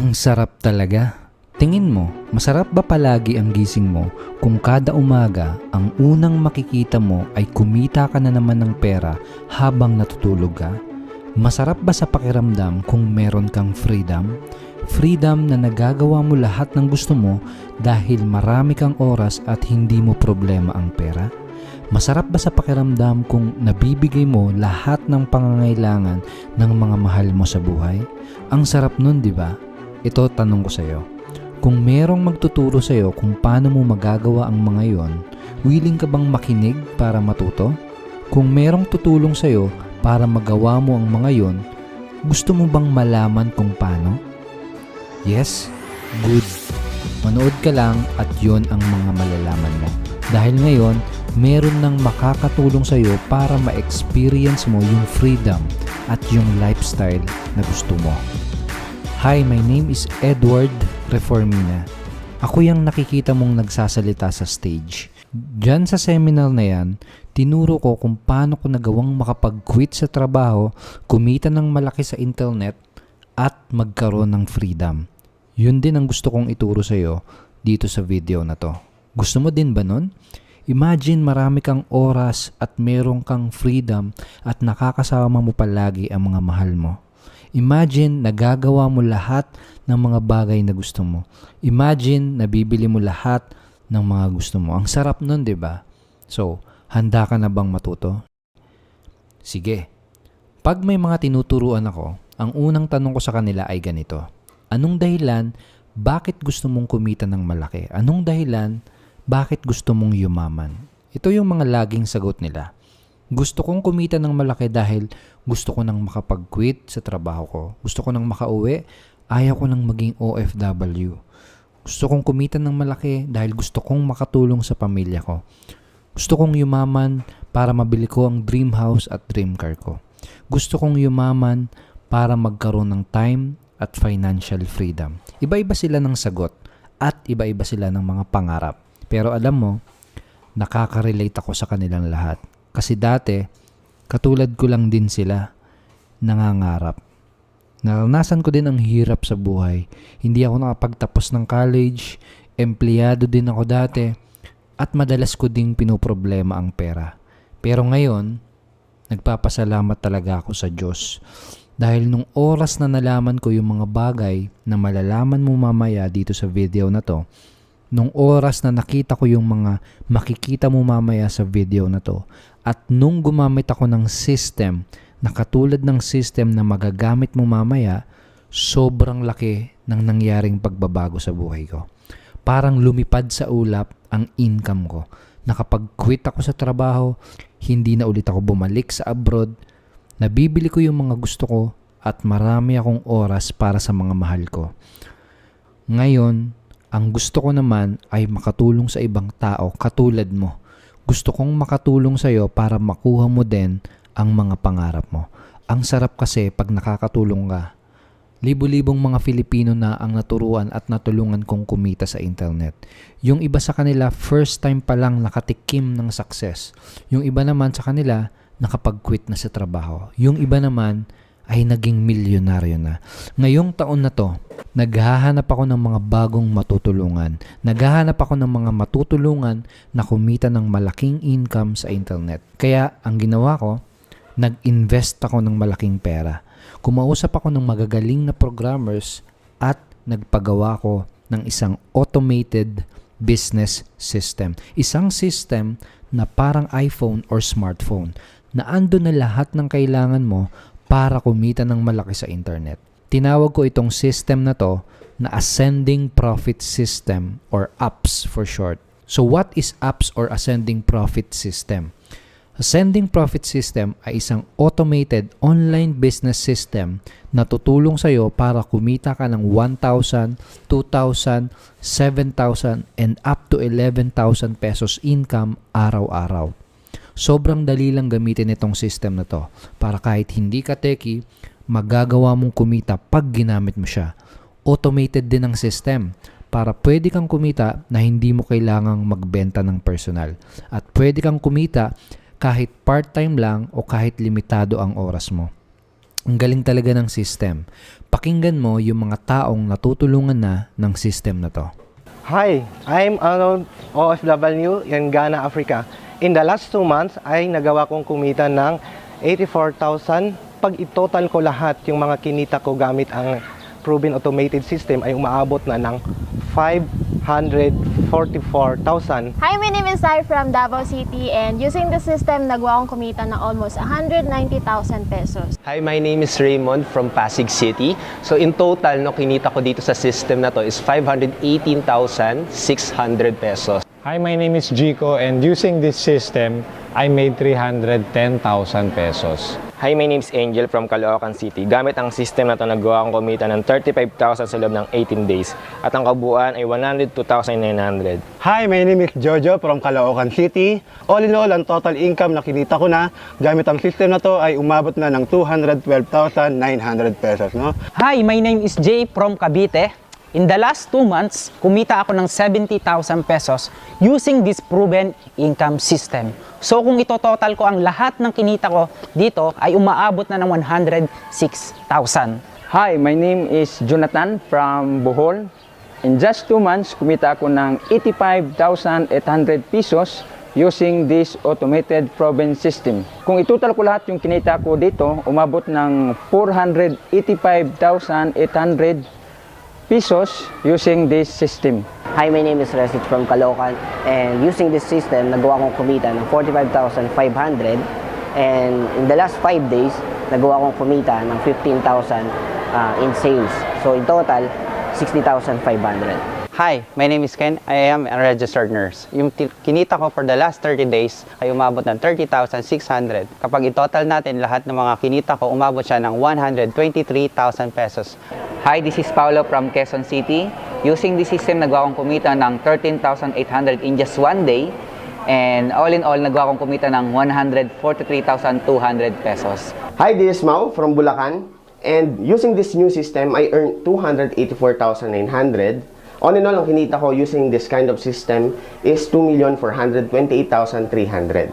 Ang sarap talaga. Tingin mo, masarap ba palagi ang gising mo kung kada umaga ang unang makikita mo ay kumita ka na naman ng pera habang natutulog ka? Masarap ba sa pakiramdam kung meron kang freedom? Freedom na nagagawa mo lahat ng gusto mo dahil marami kang oras at hindi mo problema ang pera? Masarap ba sa pakiramdam kung nabibigay mo lahat ng pangangailangan ng mga mahal mo sa buhay? Ang sarap nun, di ba? Ito tanong ko sa iyo. Kung merong magtuturo sa iyo kung paano mo magagawa ang mga yon, willing ka bang makinig para matuto? Kung merong tutulong sa iyo para magawa mo ang mga yon, gusto mo bang malaman kung paano? Yes? Good. Manood ka lang at yon ang mga malalaman mo. Dahil ngayon, meron nang makakatulong sa iyo para ma-experience mo yung freedom at yung lifestyle na gusto mo. Hi, my name is Edward Reformina. Ako yung nakikita mong nagsasalita sa stage. Diyan sa seminar na yan, tinuro ko kung paano ko nagawang makapag-quit sa trabaho, kumita ng malaki sa internet, at magkaroon ng freedom. Yun din ang gusto kong ituro sa iyo dito sa video na to. Gusto mo din ba nun? Imagine marami kang oras at meron kang freedom at nakakasama mo palagi ang mga mahal mo. Imagine nagagawa mo lahat ng mga bagay na gusto mo. Imagine nabibili mo lahat ng mga gusto mo. Ang sarap nun, di ba? So, handa ka na bang matuto? Sige. Pag may mga tinuturuan ako, ang unang tanong ko sa kanila ay ganito. Anong dahilan, bakit gusto mong kumita ng malaki? Anong dahilan, bakit gusto mong yumaman? Ito yung mga laging sagot nila. Gusto kong kumita ng malaki dahil gusto ko nang makapag-quit sa trabaho ko. Gusto ko nang makauwi, ayaw ko nang maging OFW. Gusto kong kumita ng malaki dahil gusto kong makatulong sa pamilya ko. Gusto kong yumaman para mabili ko ang dream house at dream car ko. Gusto kong yumaman para magkaroon ng time at financial freedom. Iba-iba sila ng sagot at iba-iba sila ng mga pangarap. Pero alam mo, nakaka-relate ako sa kanilang lahat. Kasi dati, katulad ko lang din sila, nangangarap. Naranasan ko din ang hirap sa buhay. Hindi ako nakapagtapos ng college, empleyado din ako dati, at madalas ko ding pinoproblema ang pera. Pero ngayon, nagpapasalamat talaga ako sa Diyos. Dahil nung oras na nalaman ko yung mga bagay na malalaman mo mamaya dito sa video na to, nung oras na nakita ko yung mga makikita mo mamaya sa video na to, at nung gumamit ako ng system na katulad ng system na magagamit mo mamaya, sobrang laki ng nangyaring pagbabago sa buhay ko. Parang lumipad sa ulap ang income ko. Nakapag-quit ako sa trabaho, hindi na ulit ako bumalik sa abroad, nabibili ko yung mga gusto ko at marami akong oras para sa mga mahal ko. Ngayon, ang gusto ko naman ay makatulong sa ibang tao katulad mo. Gusto kong makatulong sa iyo para makuha mo din ang mga pangarap mo. Ang sarap kasi pag nakakatulong ka. Libo-libong mga Filipino na ang naturuan at natulungan kong kumita sa internet. Yung iba sa kanila, first time pa lang nakatikim ng success. Yung iba naman sa kanila, nakapag-quit na sa trabaho. Yung iba naman ay naging milyonaryo na. Ngayong taon na to, naghahanap ako ng mga bagong matutulungan. Naghahanap ako ng mga matutulungan na kumita ng malaking income sa internet. Kaya ang ginawa ko, nag-invest ako ng malaking pera. Kumausap ako ng magagaling na programmers at nagpagawa ko ng isang automated business system. Isang system na parang iPhone or smartphone na ando na lahat ng kailangan mo para kumita ng malaki sa internet. Tinawag ko itong system na to na Ascending Profit System or APS for short. So what is APS or Ascending Profit System? Ascending Profit System ay isang automated online business system na tutulong sa iyo para kumita ka ng 1,000, 2,000, 7,000 and up to 11,000 pesos income araw-araw. Sobrang dali lang gamitin itong system na to para kahit hindi ka techie, magagawa mong kumita pag ginamit mo siya. Automated din ang system para pwede kang kumita na hindi mo kailangang magbenta ng personal. At pwede kang kumita kahit part-time lang o kahit limitado ang oras mo. Ang galing talaga ng system. Pakinggan mo yung mga taong natutulungan na ng system na to. Hi, I'm Arnold, OFW in Ghana, Africa. In the last 2 months ay nagawa kong kumita ng 84,000. Pag itotal ko lahat yung mga kinita ko gamit ang proven automated system ay umaabot na ng 544,000. Hi, my name is Sai from Davao City, and using the system, nagawa akong kumita ng almost 190,000 pesos. Hi, my name is Raymond from Pasig City. So in total, no, kinita ko dito sa system na to is 518,600 pesos. Hi, my name is Jico, and using this system, I made 310,000 pesos. Hi, my name is Angel from Caloocan City. Gamit ang system na ito, nagawa akong kumita ng 35,000 sa loob ng 18 days. At ang kabuuan ay 102,900. Hi, my name is Jojo from Caloocan City. All in all, ang total income na kinita ko na gamit ang system na to ay umabot na ng 212,900 pesos. No? Hi, my name is Jay from Cavite. In the last 2 months, kumita ako ng 70,000 pesos using this proven income system. So kung ito-total ko ang lahat ng kinita ko dito ay umaabot na ng 106,000. Hi, my name is Jonathan from Bohol. In just 2 months, kumita ako ng 85,800 pesos using this automated proven system. Kung itotal ko lahat yung kinita ko dito, umabot ng 485,800 pesos using this system. Hi, my name is Resit from Caloocan, and using this system, nagawa kong kumita ng 45,500, and in the last 5 days, nagawa kong kumita ng 15,000 in sales. So in total, 60,500. Hi, my name is Ken. I am a registered nurse. Yung kinita ko for the last 30 days ay umabot ng 30,600. Kapag i-total natin lahat ng mga kinita ko, umabot siya ng 123,000 pesos. Hi, this is Paulo from Quezon City. Using this system, nagawa akong kumita ng 13,800 in just 1 day. And all in all, nagawa akong kumita ng 143,200 pesos. Hi, this is Mau from Bulacan. And using this new system, I earned 284,900. All in all, ang kinita ko using this kind of system is 2,428,300.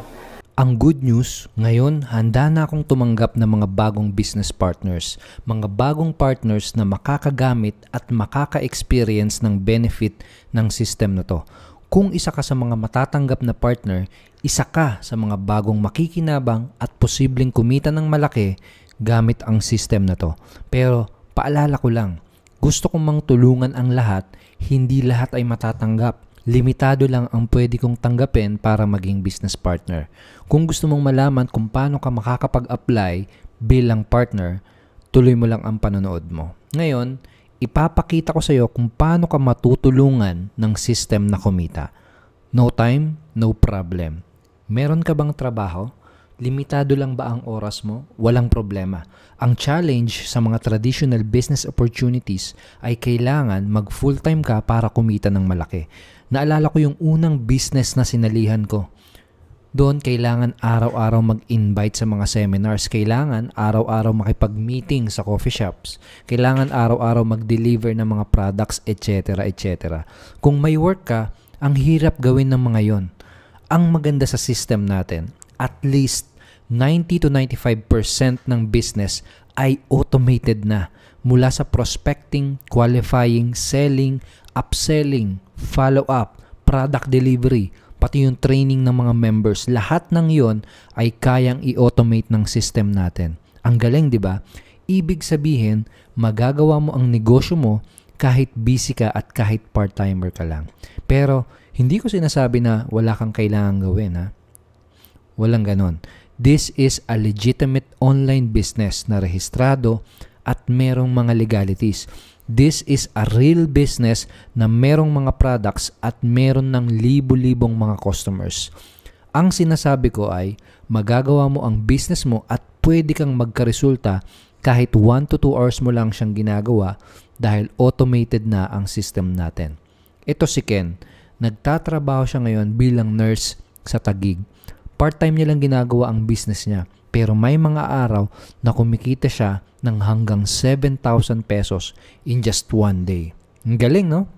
Ang good news, ngayon handa na akong tumanggap ng mga bagong business partners, mga bagong partners na makakagamit at makaka-experience ng benefit ng system na to. Kung isa ka sa mga matatanggap na partner, isa ka sa mga bagong makikinabang at posibleng kumita ng malaki gamit ang system na to. Pero paalala ko lang, gusto kong mang tulungan ang lahat, hindi lahat ay matatanggap. Limitado lang ang pwede kong tanggapin para maging business partner. Kung gusto mong malaman kung paano ka makakapag-apply bilang partner, tuloy mo lang ang panonood mo. Ngayon, ipapakita ko sa iyo kung paano ka matutulungan ng system na kumita. No time, no problem. Meron ka bang trabaho? Limitado lang ba ang oras mo? Walang problema. Ang challenge sa mga traditional business opportunities ay kailangan mag full-time ka para kumita ng malaki. Naalala ko yung unang business na sinalihan ko. Doon kailangan araw-araw mag-invite sa mga seminars. Kailangan araw-araw makipag-meeting sa coffee shops. Kailangan araw-araw mag-deliver ng mga products, etc. etc. Kung may work ka, ang hirap gawin ng mga yon. Ang maganda sa system natin, at least 90 to 95% ng business ay automated na. Mula sa prospecting, qualifying, selling, upselling, follow-up, product delivery, pati yung training ng mga members, lahat ng yon ay kayang i-automate ng system natin. Ang galing, di ba? Ibig sabihin, magagawa mo ang negosyo mo kahit busy ka at kahit part-timer ka lang. Pero, hindi ko sinasabi na wala kang kailangan gawin, ha? Walang ganon. This is a legitimate online business na rehistrado at merong mga legalities. This is a real business na merong mga products at meron ng libo-libong mga customers. Ang sinasabi ko ay magagawa mo ang business mo at pwede kang magkaresulta kahit 1 to 2 hours mo lang siyang ginagawa dahil automated na ang system natin. Ito si Ken. Nagtatrabaho siya ngayon bilang nurse sa Taguig. Part-time niya lang ginagawa ang business niya. Pero may mga araw na kumikita siya ng hanggang 7,000 pesos in just 1 day. Ang galing, no?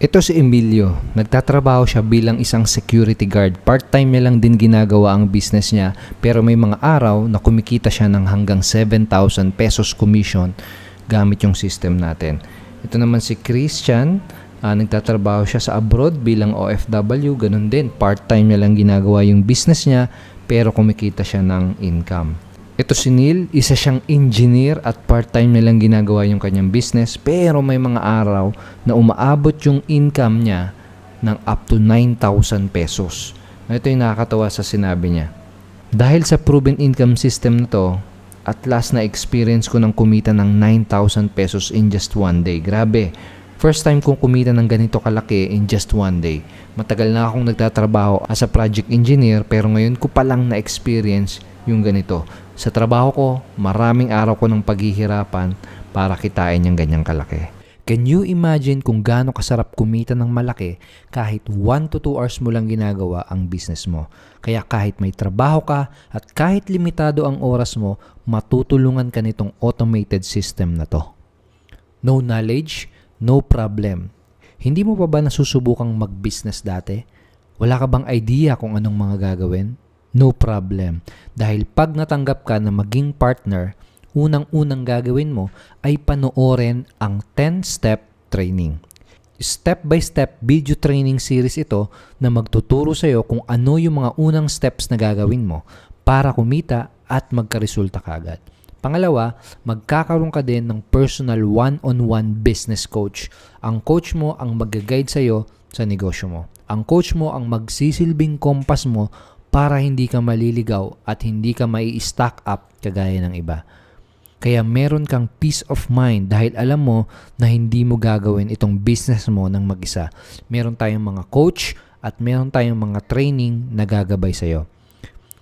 Ito si Emilio, nagtatrabaho siya bilang isang security guard. Part-time niya lang din ginagawa ang business niya, pero may mga araw na kumikita siya ng hanggang 7,000 pesos commission gamit yung system natin. Ito naman si Christian, nagtatrabaho siya sa abroad bilang OFW, ganun din. Part-time niya lang ginagawa yung business niya, pero kumikita siya ng income. Ito si Neil, isa siyang engineer at part-time nilang ginagawa yung kanyang business, pero may mga araw na umaabot yung income niya ng up to 9,000 pesos. Ito yung nakakatawa sa sinabi niya. Dahil sa proven income system na to, at last na experience ko ng kumita ng 9,000 pesos in just one day. Grabe, first time kong kumita ng ganito kalaki in just one day. Matagal na akong nagtatrabaho as a project engineer, pero ngayon ko palang na-experience yung ganito. Sa trabaho ko, maraming araw ko ng paghihirapan para kitain yung ganyang kalaki. Can you imagine kung gaano kasarap kumita ng malaki kahit 1 to 2 hours mo lang ginagawa ang business mo? Kaya kahit may trabaho ka at kahit limitado ang oras mo, matutulungan ka nitong automated system na to. No knowledge, no problem. Hindi mo pa ba nasusubukang mag-business dati? Wala ka bang idea kung anong mga gagawin? No problem. Dahil pag natanggap ka na maging partner, unang-unang gagawin mo ay panoorin ang 10-step training. Step-by-step video training series ito na magtuturo sa iyo kung ano yung mga unang steps na gagawin mo para kumita at magkaresulta kagad. Pangalawa, magkakaroon ka din ng personal one-on-one business coach. Ang coach mo ang mag-guide sa iyo sa negosyo mo. Ang coach mo ang magsisilbing kompas mo para hindi ka maliligaw at hindi ka mai-stack up kagaya ng iba. Kaya meron kang peace of mind dahil alam mo na hindi mo gagawin itong business mo ng mag-isa. Meron tayong mga coach at meron tayong mga training na gagabay sa'yo.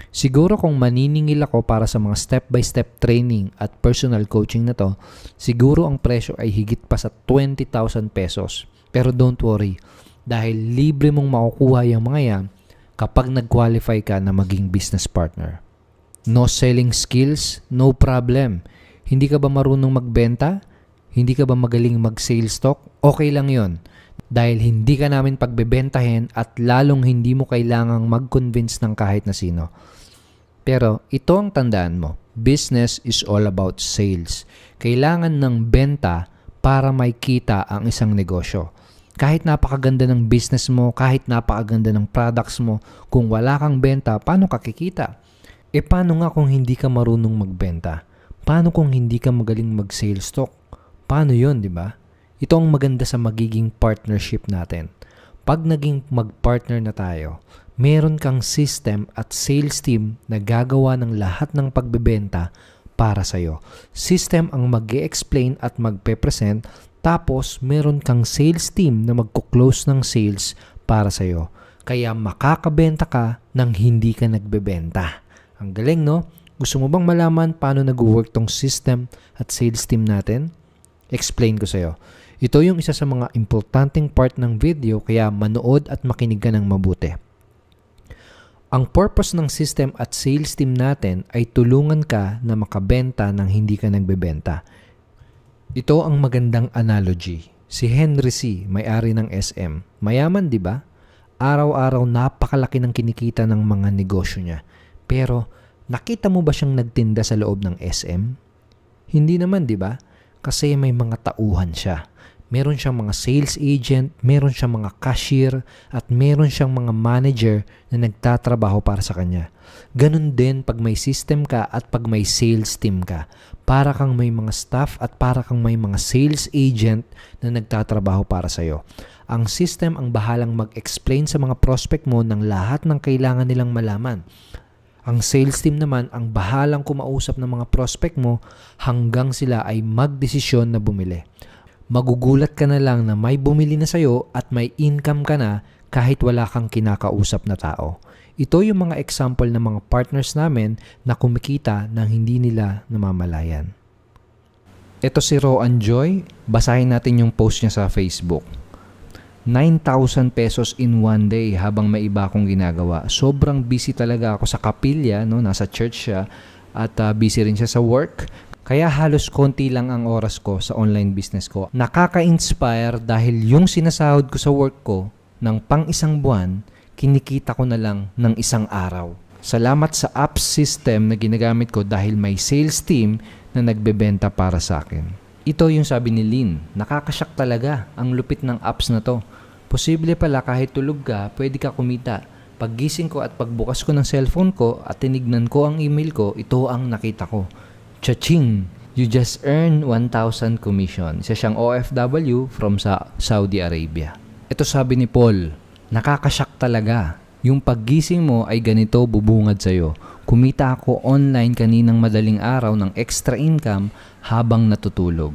Siguro kung maniningil ako para sa mga step-by-step training at personal coaching na to, siguro ang presyo ay higit pa sa 20,000 pesos. Pero don't worry, dahil libre mong makukuha yung mga yan kapag nag-qualify ka na maging business partner. No selling skills? No problem. Hindi ka ba marunong magbenta? Hindi ka ba magaling mag-sales talk? Okay lang yon. Dahil hindi ka namin pagbebentahin at lalong hindi mo kailangang mag-convince ng kahit na sino. Pero ito ang tandaan mo. Business is all about sales. Kailangan ng benta para may kita ang isang negosyo. Kahit napakaganda ng business mo, kahit napakaganda ng products mo, kung wala kang benta, paano ka kikita? E paano nga kung hindi ka marunong magbenta? Paano kung hindi ka magaling mag-sales talk? Paano yun, di ba? Ito ang maganda sa magiging partnership natin. Pag naging mag-partner na tayo, meron kang system at sales team na gagawa ng lahat ng pagbebenta para sa'yo. System ang mag-e-explain at magpe-present. Tapos, meron kang sales team na magko-close ng sales para sa'yo. Kaya makakabenta ka nang hindi ka nagbebenta. Ang galing, no? Gusto mo bang malaman paano nag-work tong system at sales team natin? Explain ko sa'yo. Ito yung isa sa mga importanteng part ng video, kaya manood at makinig ka ng mabuti. Ang purpose ng system at sales team natin ay tulungan ka na makabenta nang hindi ka nagbebenta. Ito ang magandang analogy. Si Henry C., may-ari ng SM. Mayaman, di ba? Araw-araw napakalaki ng kinikita ng mga negosyo niya. Pero, nakita mo ba siyang nagtinda sa loob ng SM? Hindi naman, di ba? Kasi may mga tauhan siya. Meron siyang mga sales agent, meron siyang mga cashier, at meron siyang mga manager na nagtatrabaho para sa kanya. Ganun din pag may system ka at pag may sales team ka. Para kang may mga staff at para kang may mga sales agent na nagtatrabaho para sa'yo. Ang system ang bahalang mag-explain sa mga prospect mo ng lahat ng kailangan nilang malaman. Ang sales team naman ang bahalang kumausap ng mga prospect mo hanggang sila ay magdesisyon na bumili. Magugulat ka na lang na may bumili na sa'yo at may income ka na kahit wala kang kinakausap na tao. Ito yung mga example ng mga partners namin na kumikita nang hindi nila namamalayan. Ito si Roan Joy. Basahin natin yung post niya sa Facebook. 9,000 pesos in one day habang may iba akong ginagawa. Sobrang busy talaga ako sa kapilya, no? Nasa church siya at busy rin siya sa work. Kaya halos konti lang ang oras ko sa online business ko. Nakaka-inspire dahil yung sinasahod ko sa work ko ng pang-isang buwan, kinikita ko na lang ng isang araw. Salamat sa apps system na ginagamit ko dahil may sales team na nagbebenta para sa akin. Ito yung sabi ni Lynn, nakakasyak talaga ang lupit ng apps na to. Posible pala kahit tulog ka, pwede ka kumita. Paggising ko at pagbukas ko ng cellphone ko at tinignan ko ang email ko, ito ang nakita ko. Cha-ching! You just earn 1,000 commission. Isa siyang OFW from Saudi Arabia. Ito sabi ni Paul, nakakasyak talaga. Yung paggising mo ay ganito bubungad sa'yo. Kumita ako online kaninang madaling araw ng extra income habang natutulog.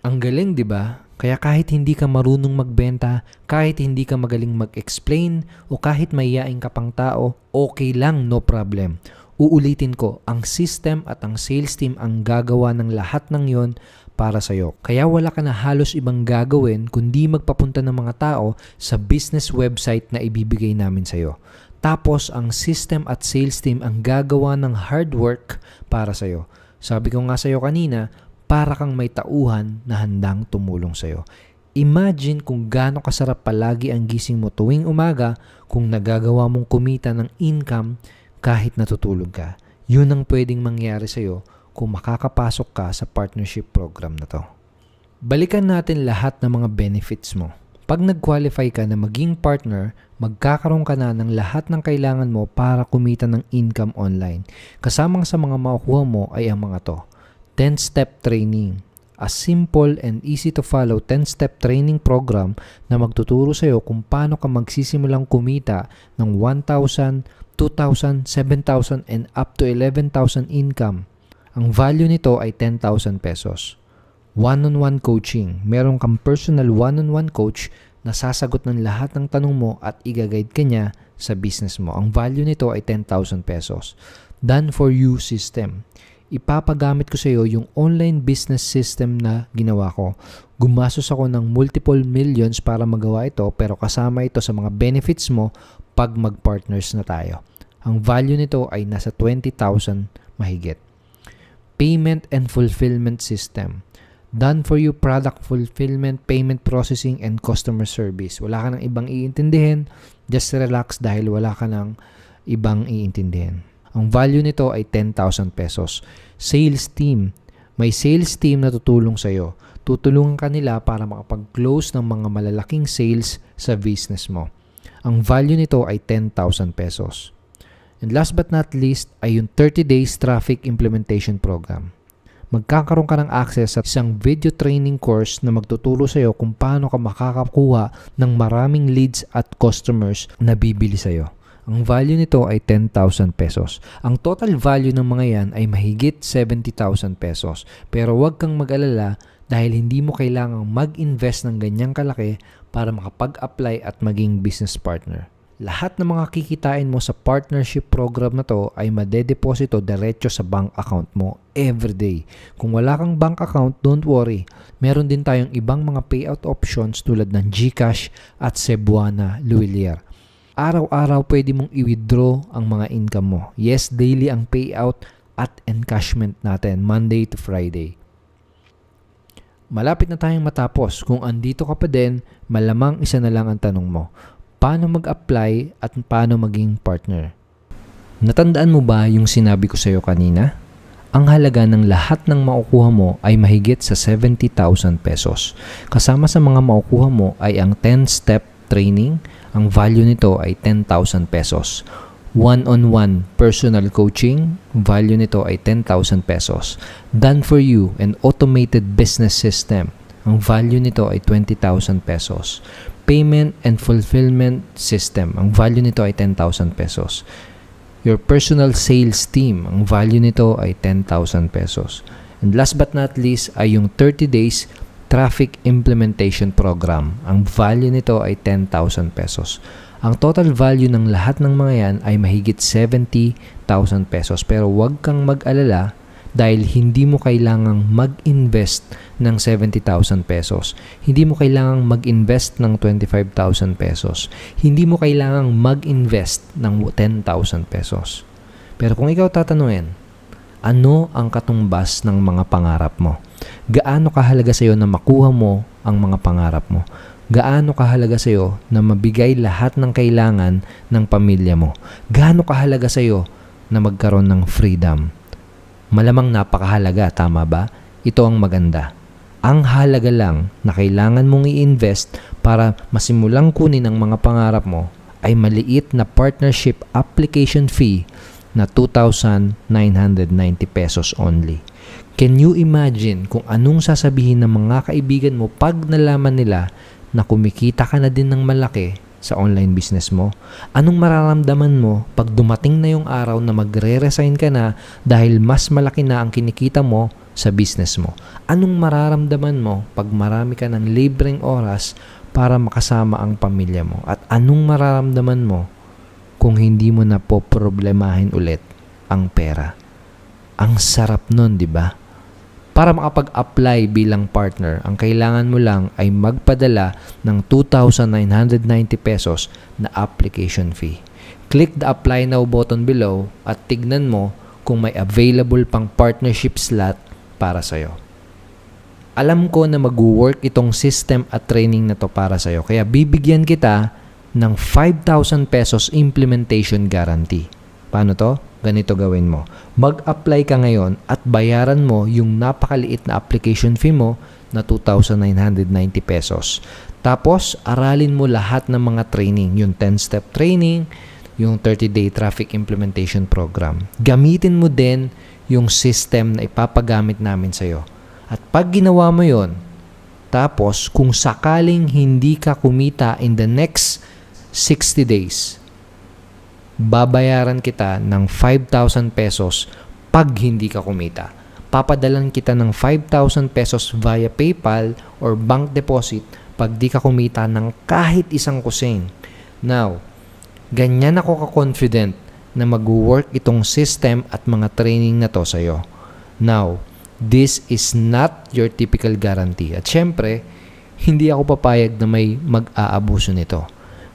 Ang galing, di ba? Kaya kahit hindi ka marunong magbenta, kahit hindi ka magaling mag-explain, o kahit mahiyain ka pang tao, okay lang, no problem. Uulitin ko, ang system at ang sales team ang gagawa ng lahat ng yon para sa'yo. Kaya wala ka na halos ibang gagawin kundi magpapunta ng mga tao sa business website na ibibigay namin sa'yo. Tapos, ang system at sales team ang gagawa ng hard work para sa'yo. Sabi ko nga sa'yo kanina, para kang may tauhan na handang tumulong sa'yo. Imagine kung gaano kasarap palagi ang gising mo tuwing umaga kung nagagawa mong kumita ng income kahit natutulog ka. Yun ang pwedeng mangyari sa'yo kung makakapasok ka sa partnership program na to. Balikan natin lahat ng mga benefits mo. Pag nag-qualify ka na maging partner, magkakaroon ka na ng lahat ng kailangan mo para kumita ng income online. Kasamang sa mga makukuha mo ay ang mga to. 10-step training. A simple and easy to follow 10-step training program na magtuturo sa'yo kung paano ka magsisimulang kumita ng 1,000, 2,000, 7,000 and up to 11,000 income. Ang value nito ay 10,000 pesos. One-on-one coaching. Meron kang personal one-on-one coach na sasagot ng lahat ng tanong mo at i-guide ka niya sa business mo. Ang value nito ay 10,000 pesos. Done for you system. Ipapagamit ko sa iyo yung online business system na ginawa ko. Gumastos ako ng multiple millions para magawa ito pero kasama ito sa mga benefits mo pag mag-partners na tayo. Ang value nito ay nasa 20,000 mahigit. Payment and fulfillment system. Done for you product fulfillment, payment processing, and customer service. Wala ka nang ibang iintindihin. Just relax dahil wala ka nang ibang iintindihin. Ang value nito ay 10,000 pesos. Sales team. May sales team na tutulong sa iyo. Tutulungan ka nila para makapag-close ng mga malalaking sales sa business mo. Ang value nito ay 10,000 pesos. And last but not least ay yung 30 days traffic implementation program. Magkakaroon ka ng access sa isang video training course na magtuturo sa iyo kung paano ka makakakuha ng maraming leads at customers na bibili sa iyo. Ang value nito ay 10,000 pesos. Ang total value ng mga yan ay mahigit 70,000 pesos. Pero huwag kang mag-alala dahil hindi mo kailangang mag-invest ng ganyang kalaki para makapag-apply at maging business partner. Lahat ng mga kikitain mo sa partnership program na to ay madedeposito diretso sa bank account mo everyday. Kung wala kang bank account, don't worry. Meron din tayong ibang mga payout options tulad ng GCash at Cebuana Luwilier. Araw-araw pwede mong i-withdraw ang mga income mo. Yes, daily ang payout at encashment natin, Monday to Friday. Malapit na tayong matapos. Kung andito ka pa din, malamang isa na lang ang tanong mo. Paano mag-apply at paano maging partner? Natandaan mo ba yung sinabi ko sa iyo kanina? Ang halaga ng lahat ng makukuha mo ay mahigit sa 70,000 pesos. Kasama sa mga makukuha mo ay ang 10-step training. Ang value nito ay 10,000 pesos. One-on-one personal coaching, value nito ay 10,000 pesos. Done for you, an automated business system. Ang value nito ay 20,000 pesos. Payment and fulfillment system. Ang value nito ay 10,000 pesos. Your personal sales team. Ang value nito ay 10,000 pesos. And last but not least ay yung 30 days traffic implementation program. Ang value nito ay 10,000 pesos. Ang total value ng lahat ng mga yan ay mahigit 70,000 pesos. Pero huwag kang mag-alala dahil hindi mo kailangang mag-invest ng 70,000 pesos. Hindi mo kailangang mag-invest ng 25,000 pesos. Hindi mo kailangang mag-invest ng 10,000 pesos. Pero kung ikaw tatanungin, Ano ang katumbas ng mga pangarap mo? Gaano kahalaga sa iyo na makuha mo ang mga pangarap mo? Gaano kahalaga sa iyo na mabigay lahat ng kailangan ng pamilya mo? Gaano kahalaga sa iyo na magkaroon ng freedom? Malamang napakahalaga, tama ba? Ito ang maganda. Ang halaga lang na kailangan mong i-invest para masimulang kunin ang mga pangarap mo ay maliit na partnership application fee na 2,990 pesos only. Can you imagine kung anong sasabihin ng mga kaibigan mo pag nalaman nila na kumikita ka na din ng malaki sa online business mo? Anong mararamdaman mo pag dumating na yung araw na magre-resign ka na dahil mas malaki na ang kinikita mo sa business mo? Anong mararamdaman mo pag marami ka ng libreng oras para makasama ang pamilya mo? At anong mararamdaman mo kung hindi mo na po problemahin ulit ang pera? Ang sarap nun, di ba? Para makapag-apply bilang partner, ang kailangan mo lang ay magpadala ng 2,990 pesos na application fee. Click the apply now button below at tignan mo kung may available pang partnership slot para sa'yo. Alam ko na mag-work itong system at training na to para sa'yo, kaya bibigyan kita ng 5,000 pesos implementation guarantee. Paano to? Ganito gawin mo. Mag-apply ka ngayon at bayaran mo yung napakaliit na application fee mo na 2,990 pesos. Tapos, aralin mo lahat ng mga training, yung 10-step training, yung 30-day traffic implementation program. Gamitin mo din yung system na ipapagamit namin sa'yo. At pag ginawa mo yon, tapos kung sakaling hindi ka kumita in the next 60 days, babayaran kita ng 5,000 pesos pag hindi ka kumita. Papadalan kita ng 5,000 pesos via PayPal or bank deposit pag di ka kumita ng kahit isang kusing. Now, ganyan ako ka-confident na mag-work itong system at mga training na to sa'yo. Now, this is not your typical guarantee. At syempre, hindi ako papayag na may mag-aabuso nito.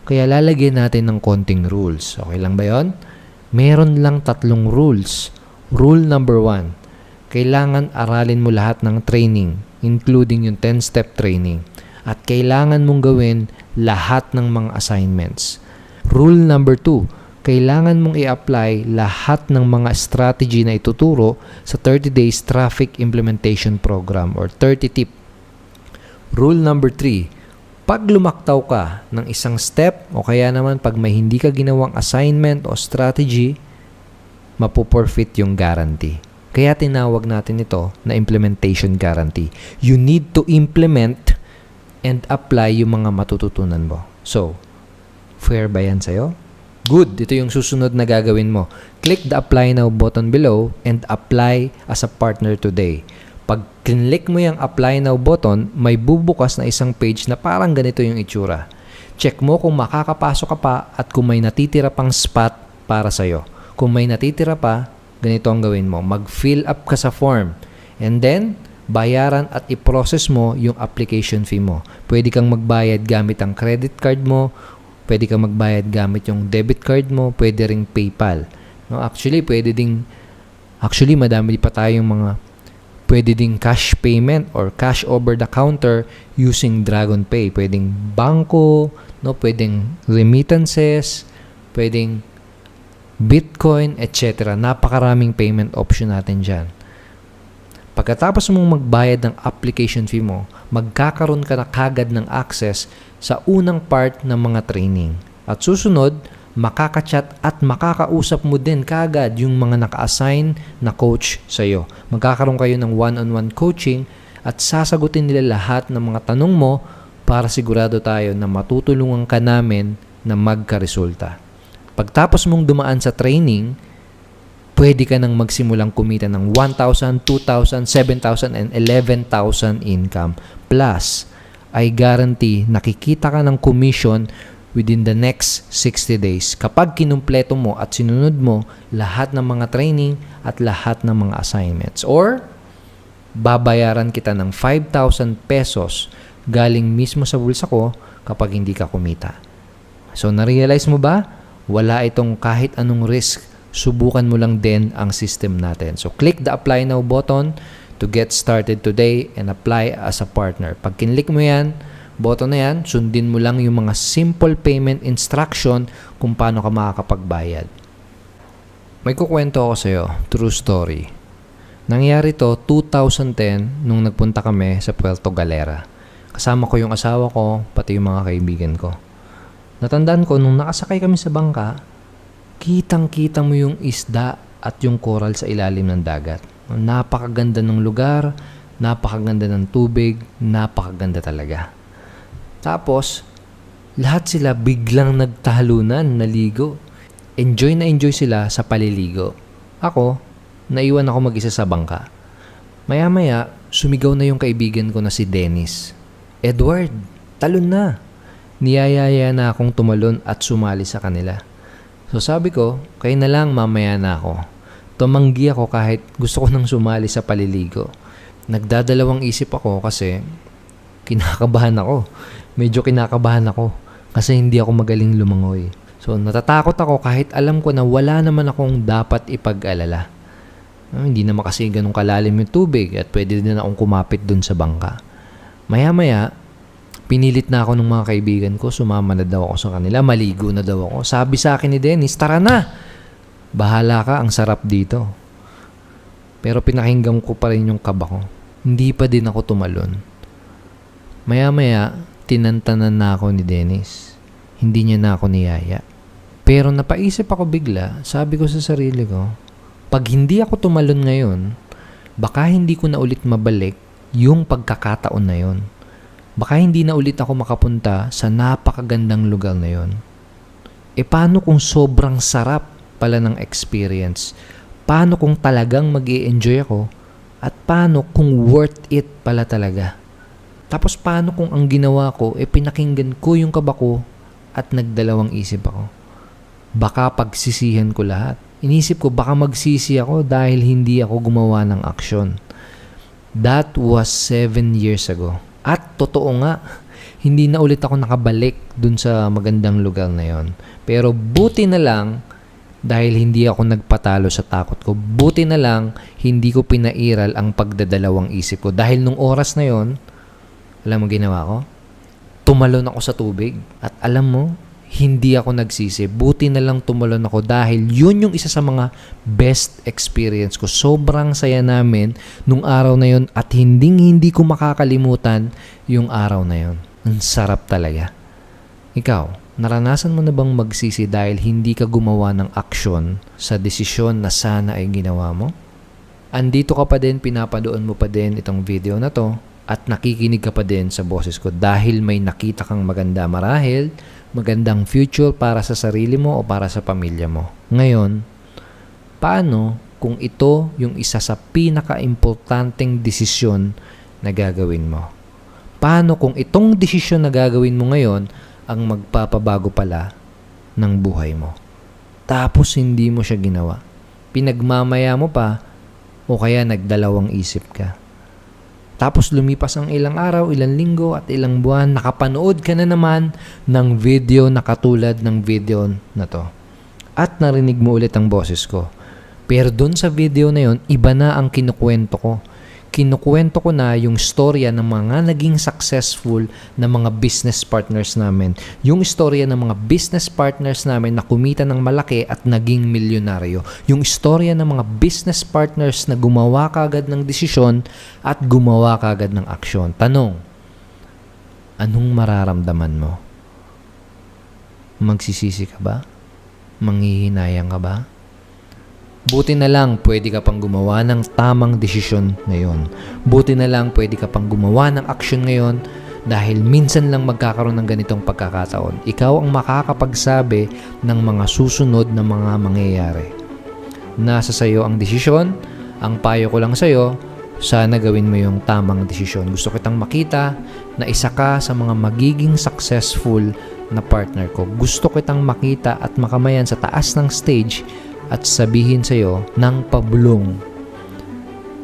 Kaya lalagyan natin ng konting rules. Okay lang ba yon? Meron lang 3 rules. Rule number 1, kailangan aralin mo lahat ng training, including yung 10-step training. At kailangan mong gawin lahat ng mga assignments. Rule number 2, kailangan mong i-apply lahat ng mga strategy na ituturo sa 30 days traffic implementation program or 30 tip. Rule number 3, pag lumaktaw ka ng isang step o kaya naman pag may hindi ka ginawang assignment o strategy, mapuporfeit yung guarantee. Kaya tinawag natin ito na implementation guarantee. You need to implement and apply yung mga matututunan mo. So, fair ba yan sa'yo? Good! Ito yung susunod na gagawin mo. Click the apply now button below and apply as a partner today. Pag click mo yung apply now button, may bubukas na isang page na parang ganito yung itsura. Check mo kung makakapasok ka pa at kung may natitira pang spot para sa'yo. Kung may natitira pa, ganito ang gawin mo. Mag-fill up ka sa form. And then, bayaran at i-process mo yung application fee mo. Pwede kang magbayad gamit ang credit card mo, pwede kang magbayad gamit yung debit card mo, pwede ring PayPal. No, actually, madami pa tayong mga pwede ding cash payment or cash over the counter using Dragon Pay. Pwedeng bangko, no, pwedeng remittances, pwedeng Bitcoin, etc. Napakaraming payment option natin dyan. Pagkatapos mong magbayad ng application fee mo, magkakaroon ka na kagad ng access sa unang part ng mga training. At susunod, makaka-chat at makakausap mo din kagad yung mga naka-assign na coach sa iyo. Magkakaroon kayo ng one-on-one coaching at sasagutin nila lahat ng mga tanong mo para sigurado tayo na matutulungan ka namin na magkaresulta. Pagtapos mong dumaan sa training, pwede ka nang magsimulang kumita ng 1,000, 2,000, 7,000, and 11,000 income. Plus, I guarantee nakikita ka ng commission within the next 60 days kapag kinumpleto mo at sinunod mo lahat ng mga training at lahat ng mga assignments. Or, babayaran kita ng 5,000 pesos galing mismo sa bulsa ko kapag hindi ka kumita. So, na-realize mo ba? Wala itong kahit anong risk. subukan mo lang din ang system natin. So, click the Apply Now button to get started today and apply as a partner. Pag kinlik mo yan, button na yan, sundin mo lang yung mga simple payment instruction kung paano ka makakapagbayad. May kukwento ako sa'yo, true story. Nangyari to 2010 nung nagpunta kami sa Puerto Galera. Kasama ko yung asawa ko, pati yung mga kaibigan ko. Natandaan ko, nung nakasakay kami sa bangka, kitang-kita mo yung isda at yung coral sa ilalim ng dagat. Napakaganda ng lugar, napakaganda ng tubig, napakaganda talaga. Tapos, lahat sila biglang nagtahalunan, naligo. Enjoy na enjoy sila sa paliligo. Ako, naiwan ako mag-isa sa bangka. Maya-maya, sumigaw na yung kaibigan ko na si Dennis. Edward, talon na! Niyayaya na akong tumalon at sumali sa kanila. So sabi ko, kayo na lang, mamaya na ako. Tumanggi ako kahit gusto ko nang sumali sa paliligo. Nagdadalawang isip ako kasi kinakabahan ako. Medyo kinakabahan ako kasi hindi ako magaling lumangoy. So natatakot ako kahit alam ko na wala naman akong dapat ipag-alala. Hindi naman kasi ganun kalalim yung tubig at pwede din akong kumapit dun sa bangka. Maya-maya, pinilit na ako ng mga kaibigan ko, sumama na daw ako sa kanila, maligo na daw ako. Sabi sa akin ni Dennis, tara na! Bahala ka, ang sarap dito. Pero pinakinggan ko pa rin yung kaba ko. Hindi pa din ako tumalon. Maya-maya, tinantanan na ako ni Dennis. Hindi niya na ako niyaya. Pero napaisip ako bigla, sabi ko sa sarili ko, pag hindi ako tumalon ngayon, baka hindi ko na ulit mabalik yung pagkakataon na yon. Baka hindi na ulit ako makapunta sa napakagandang lugar na yon. E paano kung sobrang sarap pala ng experience? Paano kung talagang mag-i-enjoy ako? At paano kung worth it pala talaga? Tapos paano kung ang ginawa ko, pinakinggan ko yung kaba ko at nagdalawang isip ako? Baka pagsisihan ko lahat. Inisip ko baka magsisi ako dahil hindi ako gumawa ng aksyon. That was 7 years ago. At totoo nga, hindi na ulit ako nakabalik dun sa magandang lugar na yon. Pero buti na lang, dahil hindi ako nagpatalo sa takot ko, buti na lang, hindi ko pinairal ang pagdadalawang isip ko. Dahil nung oras na yon, alam mo ginawa ko? Tumalon ako sa tubig. At alam mo, hindi ako nagsisi. Buti na lang tumalon ako dahil yun yung isa sa mga best experience ko. Sobrang saya namin nung araw na yun at hindi ko makakalimutan yung araw na yun. Ang sarap talaga. Ikaw, naranasan mo na bang magsisi dahil hindi ka gumawa ng aksyon sa desisyon na sana ay ginawa mo? Andito ka pa din, pinapadoon mo pa din itong video na to at nakikinig ka pa din sa boses ko dahil may nakita kang maganda marahil, magandang future para sa sarili mo o para sa pamilya mo. Ngayon, paano kung ito yung isa sa pinaka-importanteng desisyon na gagawin mo? Paano kung itong desisyon na gagawin mo ngayon ang magpapabago pala ng buhay mo? Tapos hindi mo siya ginawa. Pinagmamaya mo pa o kaya nagdalawang isip ka. Tapos lumipas ang ilang araw, ilang linggo at ilang buwan, nakapanood ka na naman ng video na katulad ng video na to. At narinig mo ulit ang boses ko. Pero dun sa video na yon, iba na ang kinukwento ko. Kinukwento ko na yung storya ng mga naging successful na mga business partners namin. Yung storya ng mga business partners namin na kumita ng malaki at naging milyonaryo. Yung storya ng mga business partners na gumawa kagad ng desisyon at gumawa kagad ng aksyon. Tanong, anong mararamdaman mo? Magsisisi ka ba? Manghihinayang ka ba? Buti na lang pwede ka pang gumawa ng tamang desisyon ngayon. Buti na lang pwede ka pang gumawa ng aksyon ngayon dahil minsan lang magkakaroon ng ganitong pagkakataon. Ikaw ang makakapagsabi ng mga susunod na mga mangyayari. Nasa sayo ang desisyon. Ang payo ko lang sayo, sana gawin mo yung tamang desisyon. Gusto kitang makita na isa ka sa mga magiging successful na partner ko. Gusto kitang makita at makamayan sa taas ng stage at sabihin sa'yo ng pabulong,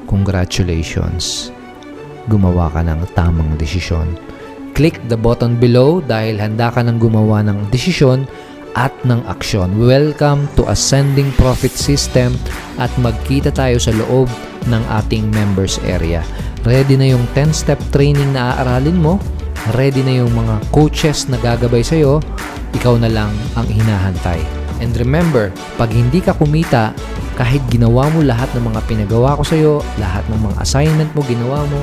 congratulations, gumawa ka ng tamang desisyon. Click the button below dahil handa ka ng gumawa ng desisyon at ng aksyon. Welcome to Ascending Profit System at magkita tayo sa loob ng ating members area. Ready na yung 10-step training na aaralin mo? Ready na yung mga coaches na gagabay sa'yo? Ikaw na lang ang hinahantay. And remember, pag hindi ka kumita, kahit ginawa mo lahat ng mga pinagawa ko sa'yo, lahat ng mga assignment mo ginawa mo,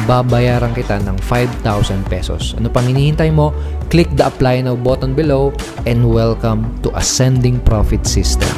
babayaran kita ng 5,000 pesos. Ano pang hinihintay mo? Click the apply now button below and welcome to Ascending Profit System.